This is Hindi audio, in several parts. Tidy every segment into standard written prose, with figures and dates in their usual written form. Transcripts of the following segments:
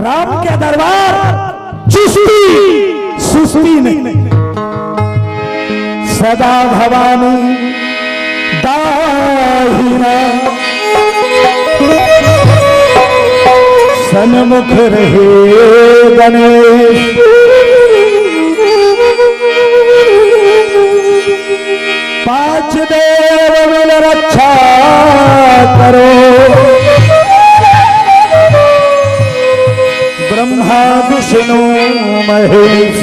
राम के दरबार चुस्ती सुस्ती नहीं, सदा भवानी दाहिना सन्मुख रहे गणेश। पांच देव मिल रक्षा करो, ब्रह्मा विष्णु महेश।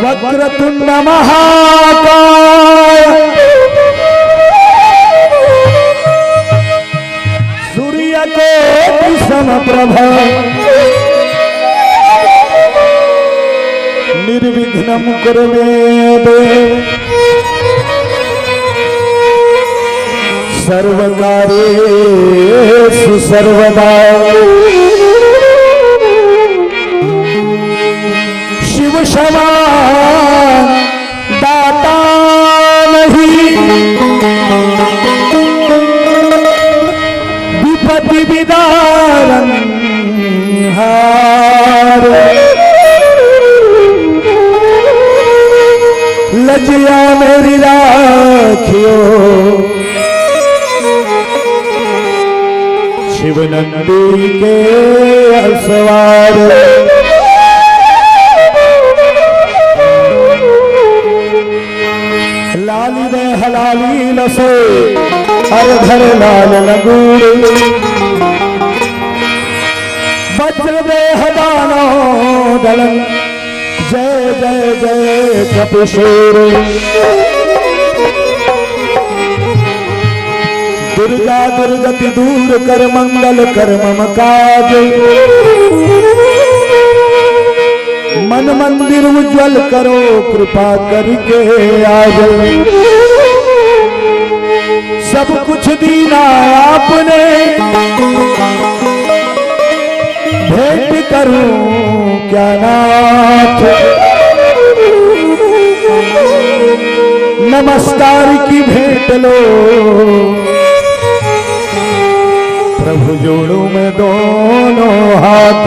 वक्रतुंड महाकाय, सूर्य को समप्रभ, निर्विघ्नं कुरु मे देव, सर्वकार्येषु सर्वदा। शिव समान दाता नहीं, विपत्ति विदारन हार। लज्जा मेरी राखियो, शिव नंदी के सवार। लाली दे हलाली लसो, हर घर लाल लगूर। वज्र दे हदानो दलन, जय जय जय कपिशोर। दुर्गा दुर्गति दूर कर, मंगल कर मम काज। मन मंदिर उज्जवल करो, कृपा करके आज। सब कुछ दीना आपने, भेंट करूं क्या नाथ। नमस्कार की भेंट लो, प्रभु जोड़ू मैं दोनों हाथ।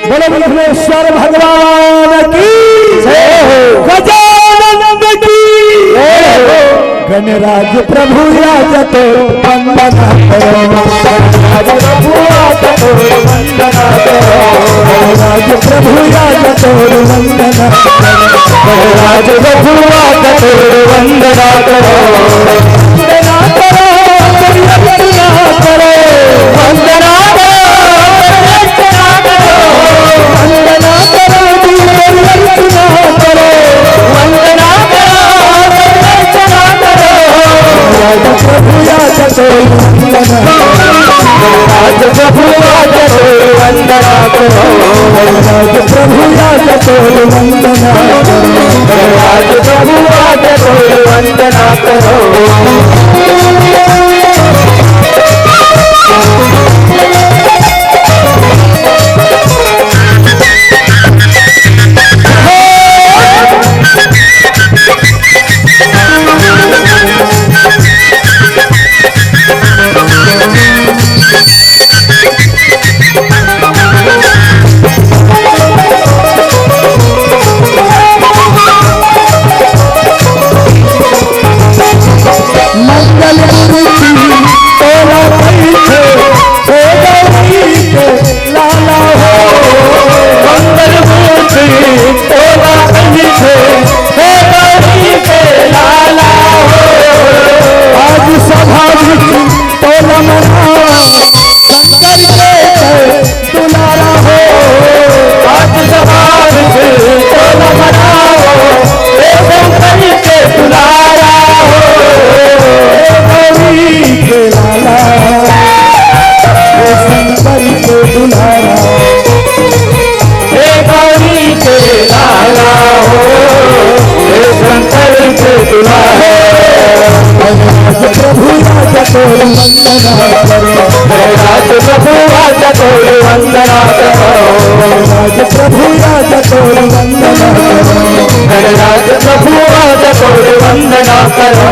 बोलो विघ्नेश्वर भगवान की जय हो, गजानन की जय हो। गणराज प्रभु राज तो वंदना करो, गणराज प्रभु राज तो वंदना करो, गणराज प्रभु राज तो वंदना करो, गणराज प्रभु राज तो वंदना करो। वंदना करो, वंदना करो, वंदना करो, वंदना करो, वंदना करो, वंदना करो, वंदना करो। राज प्रभु राज तो वंदना करो, राज प्रभु राज तो वंदना करो, राज प्रभु राज तो वंदना करो, राज प्रभु राज तो वंदना करो। शंकर के दुलारा हो आज जवान से चोला मनाओ शंकर के दुलारा हो गौरी के लाला शंकर के दुलारा गौरी के लाला हो शंकर के दुलारा प्रभु राजा तोर वंदना करो राज प्रभु राजा तोर वंदना करो राज प्रभु राजा तोर वंदना करो राज प्रभु राजा तोर वंदना करो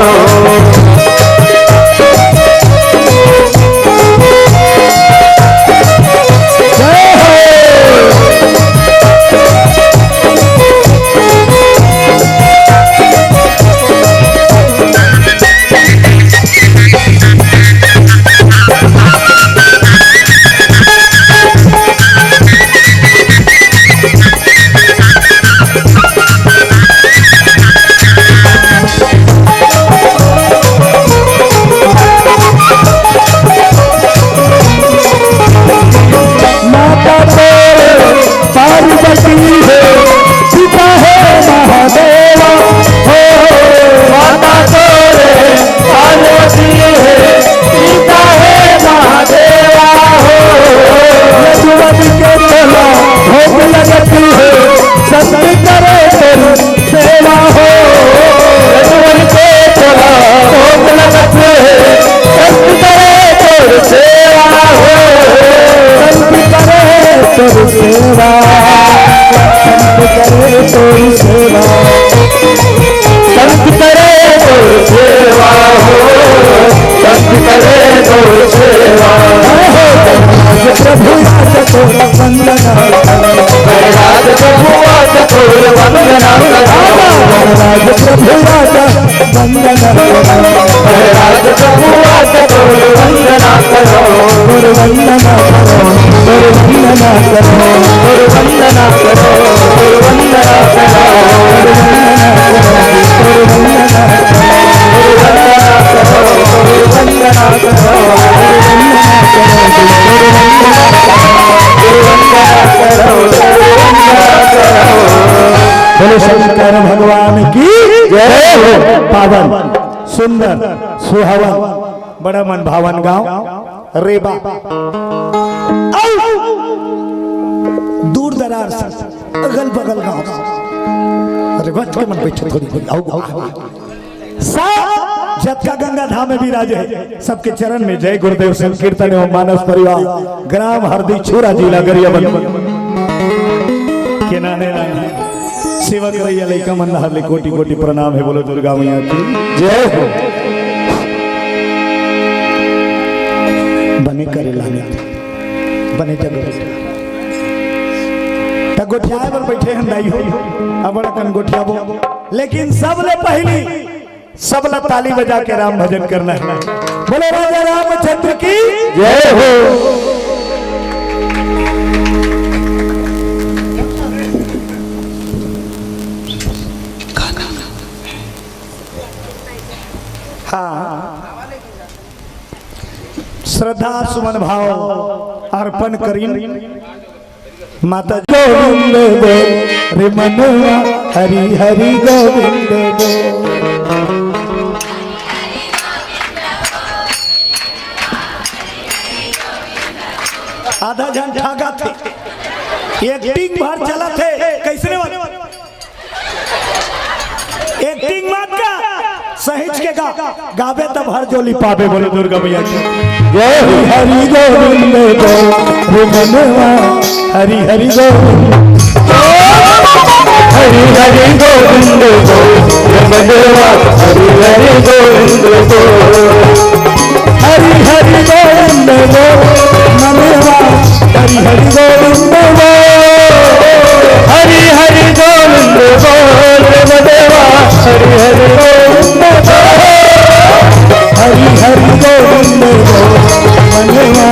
शंकर भगवान की जय हो। पावन सुंदर सुहावन बड़ा मन भावन गांव रेबा दूर दरार से अगल बगल गांव अरे बच के मन बैठे थोड़ी आओ जतका गंगा धाम में भी राजे सबके चरण में जय गुरुदेव संकीर्तन एवं मानस परिवार ग्राम हरदी छुरा जिला गरियाबंद के नाने सेवा करैया लइका मन हरले कोटि कोटि प्रणाम है। बोलो दुर्गा मैया की जय हो। बने करे लाने बने जगह त गोठिया पर बैठे हैं दाई हो अब बड़ा कन गोठियाबो लेकिन सबले पहली सबला ताली बजा के राम भजन करना है। बोलो राजा रामचंद्र की जय हो। श्रद्धा सुमन भाव अर्पण करी माता गोविंद गो रे मनवा हरि हरि गोविंद गो आधा घंटा गा थे एक्टिंग भर चला थे कैसे एक्टिंग मत का सहित के गावे तब हर जोली पावे। बोले दुर्गा मैया की जय हरि गोविंद गो रे मनवा हरि हरि गोविंद हरि हरि गोविंद गो रे मनवा हरि हरि गोविंद गो हरि हरि गोविंद गो मनवा हरि हरि गोविंद गो हरि हरि गोविंद गो रे मनवा हरि हरि गोविंद गो हरि हरि गोविंद गो मनवा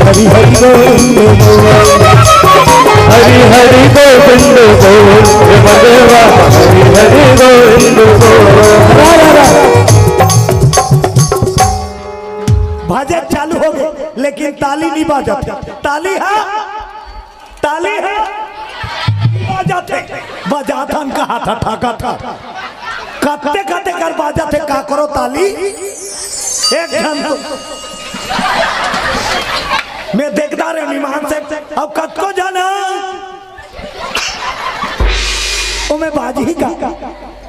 हरि हरि गोविंद गो हरि हरि गोविंद गो मनवा हरि हरि गोविंद गो। भजन चालू हो गए। लेकिन ताली नहीं बाजत। ताली है, ताली है, बाजाते बजाथन कहा था ठाका था कत्ते कत्ते कर बाजाते का करो ताली एक जन तो मैं देखता रहे विमान से अब कत को जाना वो मैं बाजी का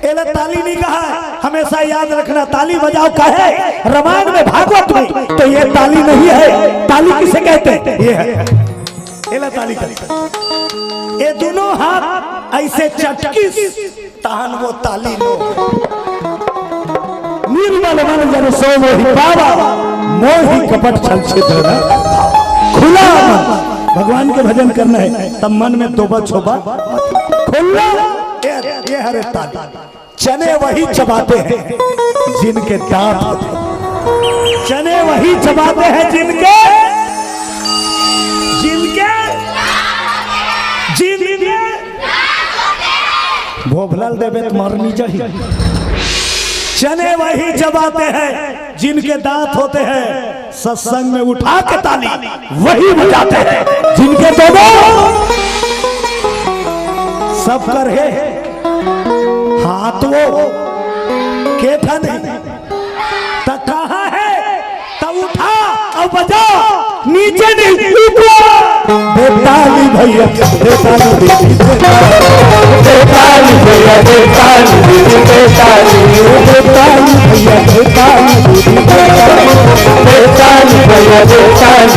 एला ताली नहीं कहा है, हमेशा याद रखना ताली बजाओ कहे रामायण में भागवत में तो ये ताली नहीं है। ताली किसे कहते हैं? ये है एला ताली का। ये दोनों हाथ ऐसे चटकी ताहन वो ताली लो निर्मल मन जन सो मोहि पावा मोहि कपट छल छिद्र खुला मन। भगवान के भजन करना है तब मन में तोबा छोबा खुला। ये हरे ताली चने वही चबाते हैं जिनके दांत होते हैं। चने वही चबाते हैं जिनके जिनके जिनके भोभलाल देवे मरनी चाहिए। चने वही चबाते हैं जिनके दांत होते हैं। सत्संग में उठा के ताली वही बजाते हैं जिनके दोनों सब कर है हाथ वो केठा नहीं तब कहाँ है तब उठा और बजा नीचे नहीं ऊपर। बेताली भैया बेताली बेताली भैया बेताली बेताली बेताली भैया बेताली बेताली भैया बेताली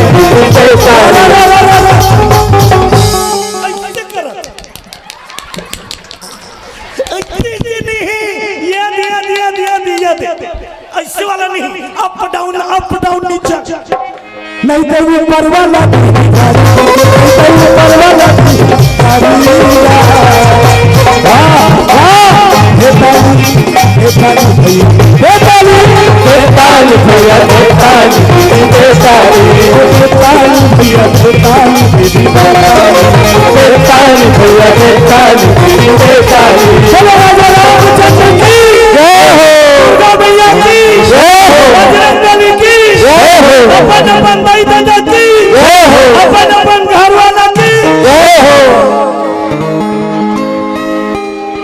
ऐसे वाला नहीं अप डाउन नीचे नहीं तो वो परवाला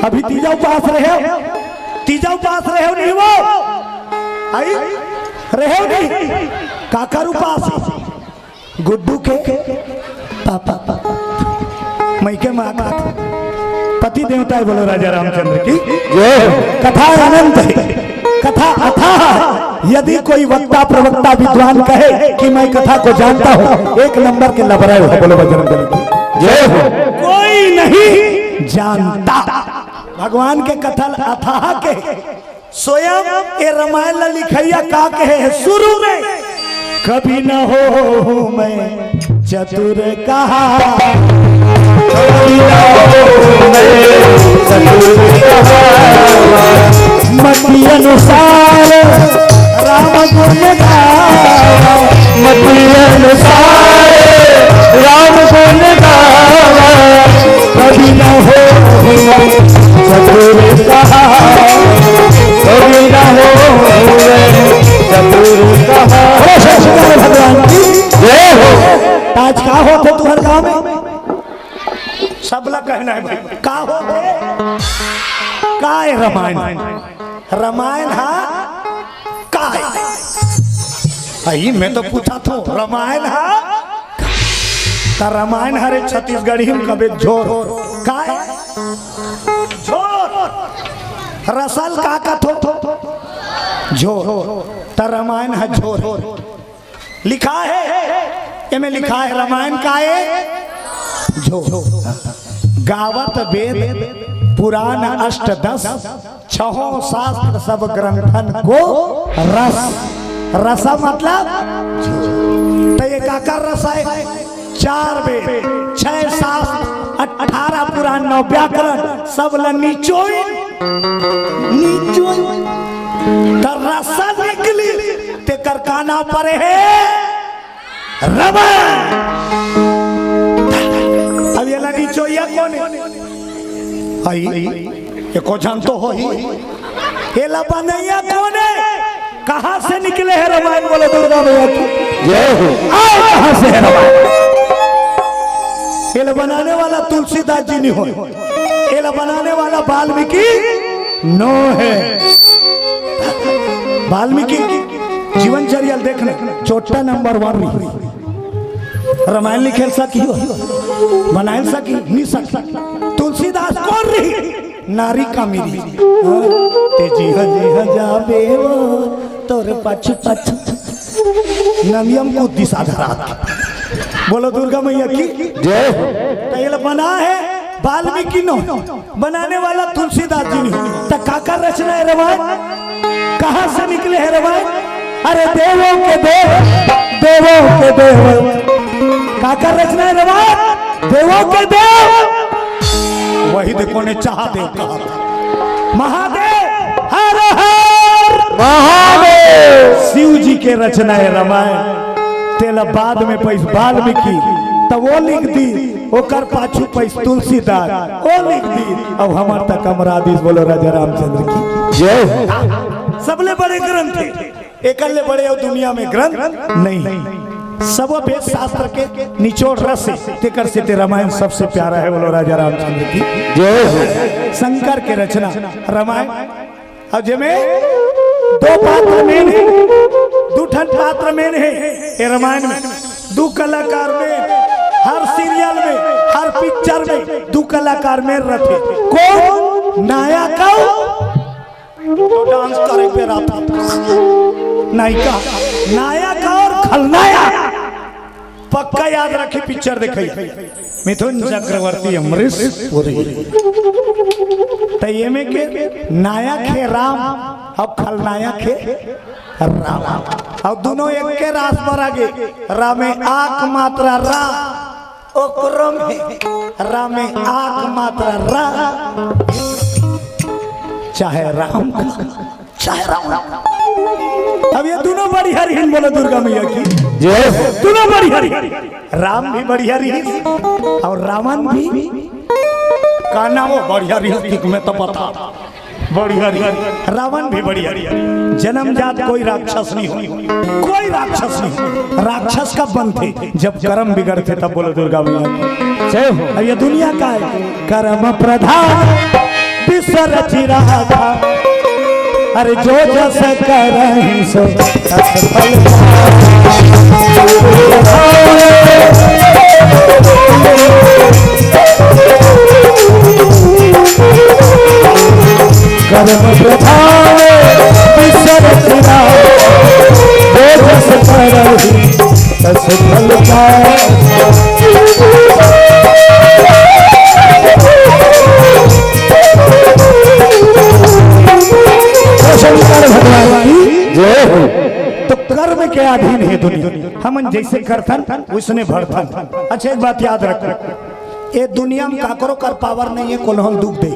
अभी तीजा उपास रहे हो नहीं वो आई रहे हो नहीं काकर उपास गुड्डू के पापा मई के माँ का पति देवता है बोलो राजा रामचंद्र की कथा अनंत है कथा अथाह। यदि कोई वक्ता प्रवक्ता विद्वान कहे कि मैं कथा को जानता हूँ एक नंबर के लबराए हो बोलो बजरंगबली की जय हो। कोई नहीं जानता भगवान के कथा अथाह के स्वयं ये रामायण लिखैया का कहे है शुरू में कभी न हो मैं चतुर कहा मति अनुसार राम गुण गावा मति अनुसार राम गुण गावा कभी न हो चतुर कहा कभी न हो चतुर कहा। भगवान की जय हो। आज का होते तुम्हारे गाँव में सब लोग कहना है भाई का हो का है रामायण रामायण हा का है मैं तो पूछा था रामायण हा का रामायण हरे छत्तीसगढ़ी में कभी झोर का झोर रसल का थो झोर त रामायण है झोर लिखा है ये में लिखा है रामायण का है झोर गावत वेद पुराण अष्टदश छहों शास्त्र सब ग्रंथन को रस रसा मतलब तो ये काकर रस है 4 वेद 6 शास्त्र 18 पुराण 9 व्याकरण सब ल निचोई रसा निकली ते कर काना परे है रामायण। अब ये लड़ी चोइया कौन है आई ये को जानतो हो ही ये लबनैया कौन है कहाँ से निकले है रामायण बोलो दुर्गा भैया की जय हो। आए कहां से है रामायण? एला बनाने वाला तुलसीदास जी नहीं हो, एला बनाने वाला वाल्मीकि नो है। वाल्मीकि जीवनचर्या देखना, चोटा नंबर 1 रामायण लिखे सकी हो, बनाए सकी नहीं सकी। तुलसीदास कौन रही? नारी का मेरी तेजी हजे जाबे वो तोर पछ पछ नमियम को दिशा धरा। बोलो दुर्गा मैया की जय। तो बना है वाल्मीकि नो, बनाने वाला तुलसीदास जी नहीं। तो काका रचना है रामायण, कहां से निकले है रामायण? अरे देवों के देव, देवों के देव, काका रचना है रामायण, देवों के देव। वही देखो ने चाह देव कहा था। महादेव हर हर महादेव शिव जी के रचना है रामायण। तेला बाद में पैस वाल्मीकि तो वो लिख दी, ओकर पाछू पैस तुलसीदास वो लिख दी। अब हमार तक अमरादीस बोलो राजा रामचंद्र की जय। सबले बड़े ग्रंथ थे, एकल्ले बड़े और दुनिया में ग्रंथ नहीं। सब वेद शास्त्र के निचोड़ रस तेकर से ते रामायण सबसे प्यारा है। बोलो राजा रामचंद्र की जय हो। शंकर के रचना रामायण। अब जिसमें 2 पात्र मेन है, 2 पात्र मेन है ये रामायण में। 2 कलाकार में, हर सीरियल में, हर पिक्चर में 2 कलाकार में रखे। कौन? नायक तो डांस करे पे रहता, नायिका, नायक और खलनायक। पक्का याद रखी, पिक्चर देखिए मिथुन चक्रवर्ती अमरीश पुरी। तो ये में के नायक है राम और खलनायक है राम, और दोनों एक के रास पर आगे। रामे आक मात्रा रा ओक्रम है, रामे आक मात्रा रा, चाहे राम चाहे राम। अब ये दोनों बड़ी हरी हिंद। बोलो दुर्गा मैया की जय। दोनों बड़ी हरी, राम भी बड़ी हरी और रावण भी का नाम वो बड़ी हरी में तो पता बड़ी हरी। रावण भी बड़ी हरी। जन्मजात कोई राक्षस नहीं हो, कोई राक्षस नहीं। राक्षस कब बनते? जब कर्म बिगड़ते तब। बोलो दुर्गा मैया की जय हो। ये दुनिया का है कर्म प्रधान विश्व रचि रहा था। अरे जो जस करहि सो तस फल कर्म प्रधान विश्व रचि रहा, जो जस करहि तस फल शंकर भगवान की जय हो। तो कर्म के अधीन है दुनिया, हम जैसे करथन उसने भरथन। अच्छा एक बात याद रखो, ये दुनिया में काकरो कर पावर नहीं है कोनो दुख दे,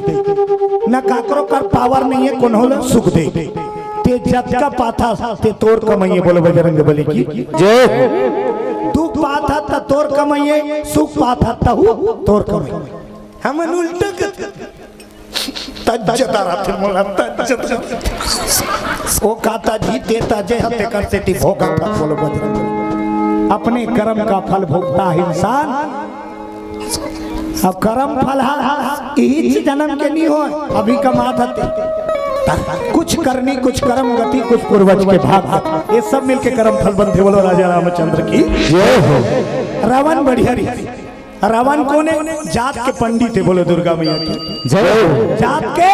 न काकरो कर पावर नहीं है कोनो सुख दे। ते जत का पाथा ते तोड़ कमाइए। बोलो बजरंग बली की जय। दुख पाथा त तोड़ कमाइए, सुख पाथा तहु तोड़ कमाइए। हम उल्टा ओ काता जी देता जय हते करते ती भोगा। बोलो बजरंग। अपने कर्म का फल भोगता है इंसान। अब कर्म फल इस जन्म के नहीं हो, अभी कमात हते कुछ करनी, कुछ कर्म गति, कुछ पूर्वज के भाग, ये सब मिलके कर्म फल बनते। बोलो राजा रामचंद्र की जय हो। रावण बढ़िया रही। रावण कौन है? जात के पंडित है। बोलो दुर्गा मैया की जय हो। जात के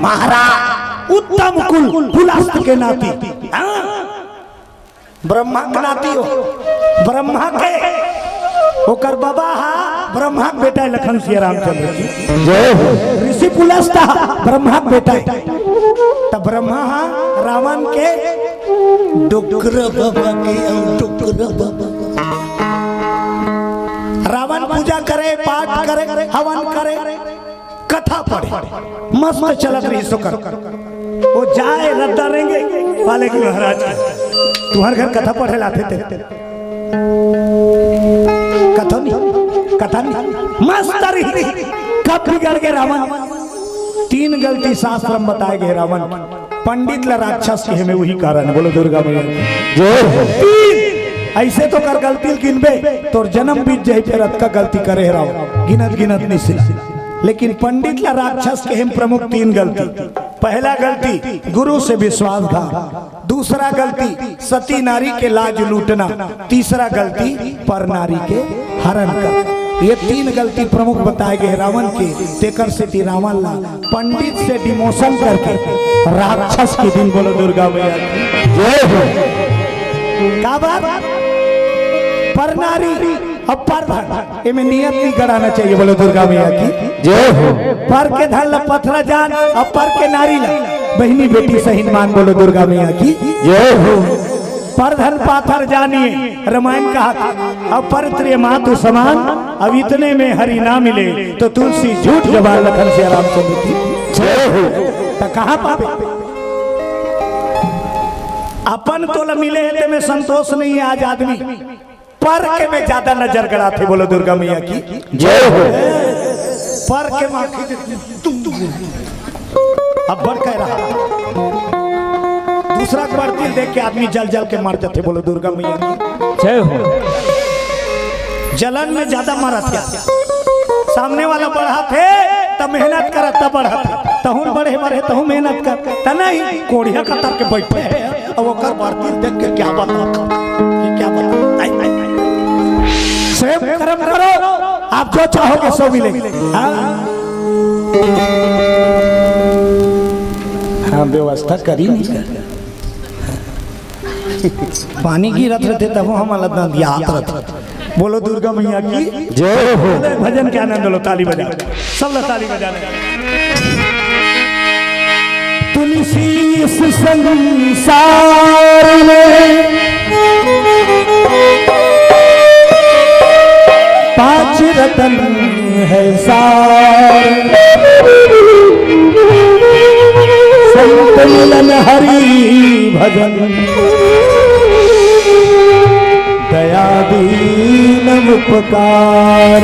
महाराज, उत्तम कुल, कुलस्थ के नाती, ब्रह्मा के नाती हो। ब्रह्मा के ओकर बाबा हा ब्रह्मा के बेटा लखन सिया रामचंद्र की जय हो। ऋषि कुलस्थ ब्रह्मा के बेटा है। तब ब्रह्मा हा रावण के डुकर बाबा के डुकर बाबा। रावण पूजा करे, पाठ करे, हवन करे, कथा पढ़े, मस्त चलत रही सोकर। वो जाए रद्दा रहेंगे वाले की महाराज तुम्हारे घर कथा पढ़े लाते थे। कथा नहीं मस्त रही। कब बिगड़ गए रावण? 3 गलती शास्त्र में बताए गए। रावण पंडित ला राक्षस के में वही कारण। बोलो दुर्गा मैया जय हो। ऐसे तो कर गलती गिनबे तोर जन्म बीत जाए फिर का गलती करे रहो गिनत गिनत नहीं सिला। लेकिन पंडित ला राक्षस के हम प्रमुख 3 गलती। पहला गलती गुरु से विश्वासघात, दूसरा गलती सती नारी के लाज लूटना, तीसरा गलती पर नारी के हरण कर। ये 3 गलती प्रमुख बताए गए रावण के। तेकर से रावण ला पंडित से डिमोशन करके राक्षस के दिन बोलो दुर्गा मैया जय हो। क्या बात पर नारी अब पर धन इनमें नियत नहीं कराना चाहिए बोलो दुर्गा मैया की जय हो। पर के धन ला पथरा जान अब पर के नारी ला बहनी बेटी सही मान बोलो दुर्गा मैया की जय हो। पर धन पाथर जानिए रामायण कहा अब पर त्रिय मातु समान, अब इतने में हरि ना मिले तो तुलसी झूठ जबान लखन से रामचंद्र की जय हो। तो कहाँ पावे अपन तो ल मिले है में संतोष नहीं है। आज आदमी पर के में ज्यादा नजर गड़ा थे बोलो दुर्गा मैया की जय हो। पर के माखी अब बढ़ कह रहा दूसरा बढ़ती देख के आदमी जल जल के मर जाते बोलो दुर्गा मैया की जय हो। जलन में ज्यादा मरा था। सामने वाला बढ़ा थे तब मेहनत कर तब बढ़ा तहु बढ़े बढ़े तहु मेहनत कर त नहीं कोढ़िया कतर के बैठे है अब ओकर बढ़ती देख के क्या बता क्या बता स्वयं कर्म करो आप जो चाहोगे सो मिलेगा। हाँ व्यवस्था करी नहीं पानी गिरत रहते तब हम अलग याद रहते बोलो दुर्गा मैया की जय हो। भजन के आनंद लो ताली बजा सब लोग ताली बजाने। तुलसी इस संसार में 5 रतन है सार, संत मिलन हरि भजन दया दीन उपकार।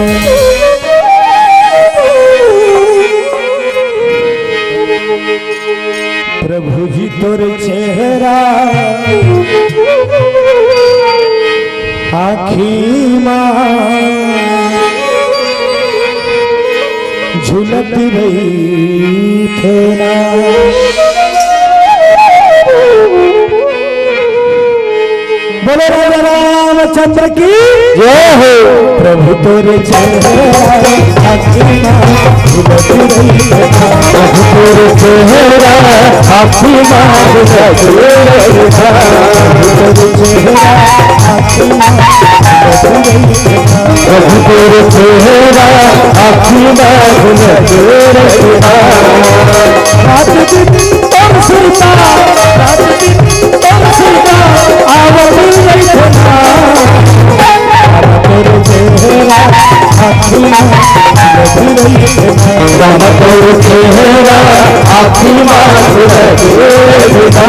प्रभु जी तोर चेहरा आखी माँ झुलत रही थे ना। बोलो राजा रामचंद्र की जय हो। प्रभु तोरे चेहरा आखी माँ झुलत रही थे ना। प्रभु तोरे चेहरा आखी माँ झुलत रही था। प्रभु तोरे चेहरा आखी माँ झुलत रही थे ना। प्रभु तोरे चेहरा आखी माँ झुलत रही था। रात दिन तोर सुरता रात दिन तोर सुरता आवती रही थे ना। तोरे चेहरा आखी माँ झुलत रही थे ना। राम तोरे चेहरा आखी माँ झुलत रही था।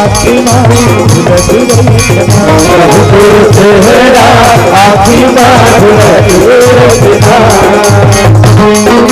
आखी मारी झुलत रही प्रभु तोर चेहरा आखी मार रखना। प्रभु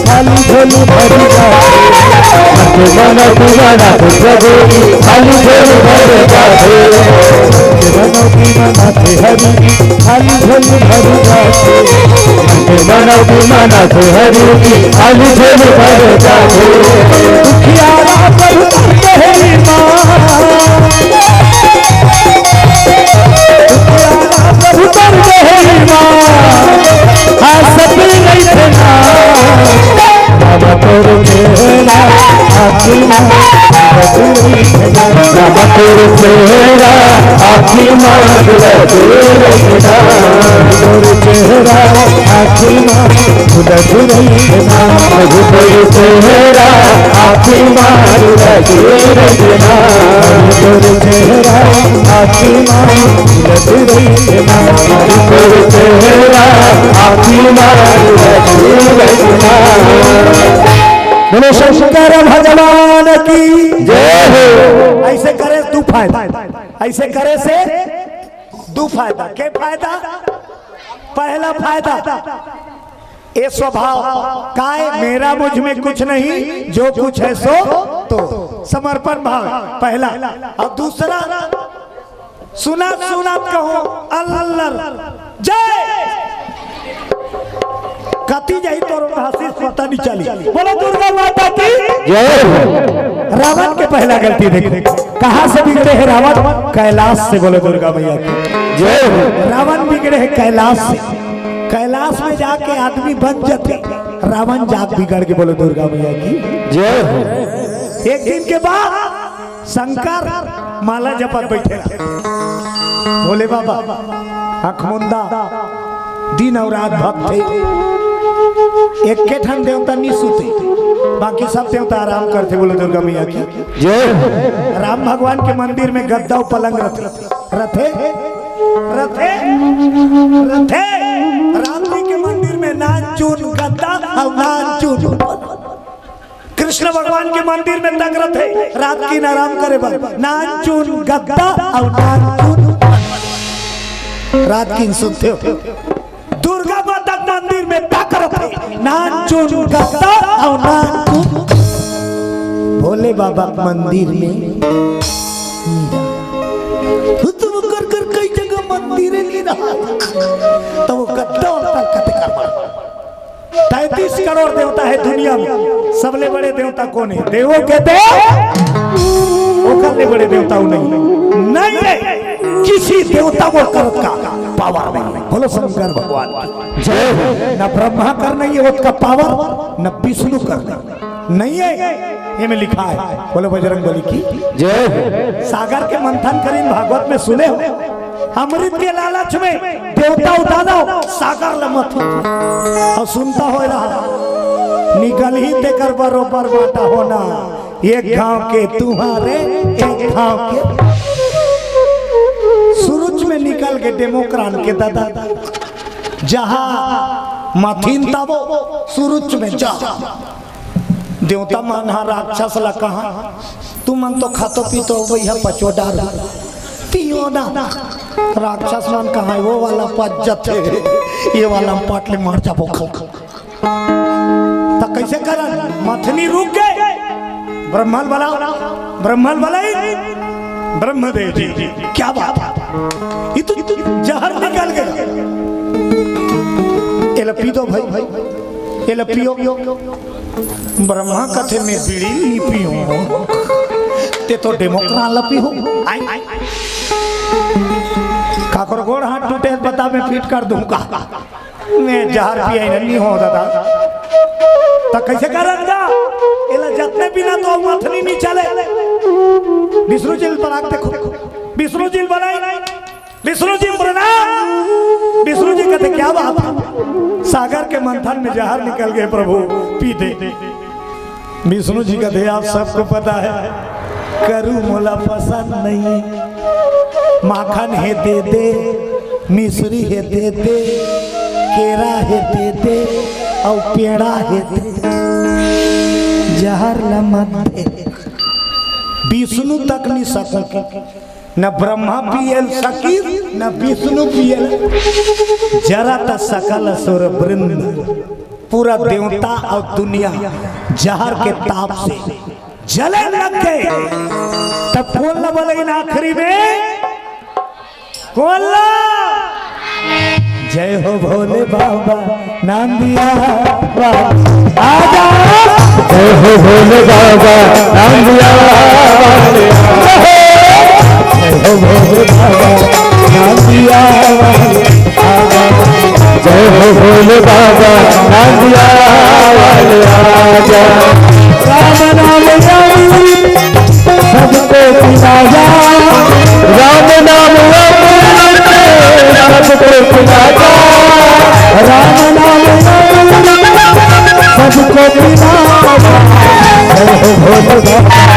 खाली झोली भर जाते मन दीवानाथ प्रभु खाली झोली भर जाते मनो दीवानाथ हरि खाली झोली भर जाते मन दीवानाथ हरि खाली झोली भर जाते। दुखियारा प्रभु तेरी माँ प्रभु तेरी माँ सपने नहीं थे ना बाबा तोर चेहरा आखी माँ बाबा तोर चेहरा आखी मार रखना। तोर चेहरा आखी माँ झुलत रखना। प्रभु तोर चेहरा आखी मार रखना। तोर चेहरा आखी माँ झुलत रखना। तोर चेहरा आखी मार रखना। बोलो शंकर भगवान की जय हो। ऐसे करे दो फायदा, ऐसे करे से दो फायदा। क्या फायदा? पहला फायदा ये स्वभाव का है, मेरा मुझ में कुछ नहीं, जो कुछ है सो तो समर्पण भाव पहला। और दूसरा सुना सुना कहो अल्लाह जय कती जाई तो हसीस पता नहीं चली। बोलो दुर्गा माता की जय हो। रावण के पहला गलती देखो कहां से बिगड़े हैं रावण? कैलाश से। बोलो दुर्गा मैया की जय हो। रावण बिगड़े हैं कैलाश से। कैलाश में जाके आदमी बन जाते, रावण जाग बिगड़ के। बोलो दुर्गा मैया की जय हो। एक दिन के बाद शंकर माला जपत बैठे भोले बाबा अखमुंदा दिन और रात भक्त थे। एक के ठन देवता नहीं सोते, बाकी सब देवता आराम करते। बोलो दुर्गा मैया की जय हो। राम भगवान के मंदिर में गद्दा और पलंग रथे रथे रथे रथे। राम जी के मंदिर में नान चून गद्दा और नान चून। कृष्ण भगवान के मंदिर में तक रथे रात की आराम करे बल नान चून गद्दा और नान चून रात की सुनते हो। दुर्गा माता मंदिर में तक रथे नान चून गद्दा और नान चून। भोले बाबा मंदिर में तुम कर कर कई जगह मंदिर नहीं रहा तो वो गद्दा और तलकते कर 33 करोड़ देवता है दुनिया में। सबले बड़े देवता कौन है? देवों के देव वो करने बड़े देवता नहीं है। किसी देवता को करत का पावर नहीं है। बोलो शंकर भगवान जय हो। न ब्रह्मा कर नहीं है उसका पावर, न विष्णु कर नहीं है। ये में लिखा है। बोलो बजरंगबली की जय हो। सागर के मंथन करीन भागवत में सुने हो, अमृत के लालच में देवता उठाना सागर लमत और सुनता हो रहा निकल ही देकर बरोबर बाटा होना। एक गांव के तुम्हारे एक गांव के सूरज में निकल के डेमोक्राट के दादा जहां मथीन था वो सूरज में जा देवता माना राक्षस ला कहा तू मन तो खातो पीतो भैया पचोडार पियो ना। राक्षस मन कहा वो वाला पज्जत है, ये वाला पाटले मार जाबो। तो कैसे करा? मथनी रुक गए, ब्रह्मल वाला ब्रह्मदेव जी क्या बात है, ये तो जहर निकाल गया। ये लो पी दो भाई, ये लो पियो। ब्रह्मा कथे में बीड़ी नहीं पियो, ते तो डेमोक्रा लपी हो। काकर गोड़ हाथ टूटे बता मैं फिट कर दूंगा, मैं जहर पिया नहीं हो दादा तो कैसे करेंगा? एला जतने बिना तो मथनी नहीं चले। विष्णु जी पर देखो, विष्णु जी बनाई, विष्णु जी प्रणाम। विष्णु जी कहते क्या बात है, सागर के मंथन में जहर निकल गए प्रभु, पी दे। विष्णु जी कहते आप सबको पता है करू मोला पसंद नहीं, माखन है दे दे, मिश्री है दे दे, केरा है दे दे, और पेड़ा है दे दे, जहर मत दे। विष्णु तक नहीं सके, न ब्रह्मा पियल सकी न विष्णु पियल, जरा त सकल असुर वृंद, पूरा देवता और दुनिया जहर के ताप से जले लग गए। तब कौन बोले आखिरी में, कौन? जय हो भोले बाबा नाम दिया आजा, जय हो भोले बाबा नाम दिया, जय हो भोले बाबा नाम दिया, जय हो भोले बाबा नाम दिया आजा। राम नाम सबको पिलाया, राम नाम सबको पिलाया, राम नाम सबको पिलाया, जय हो भोले बाबा।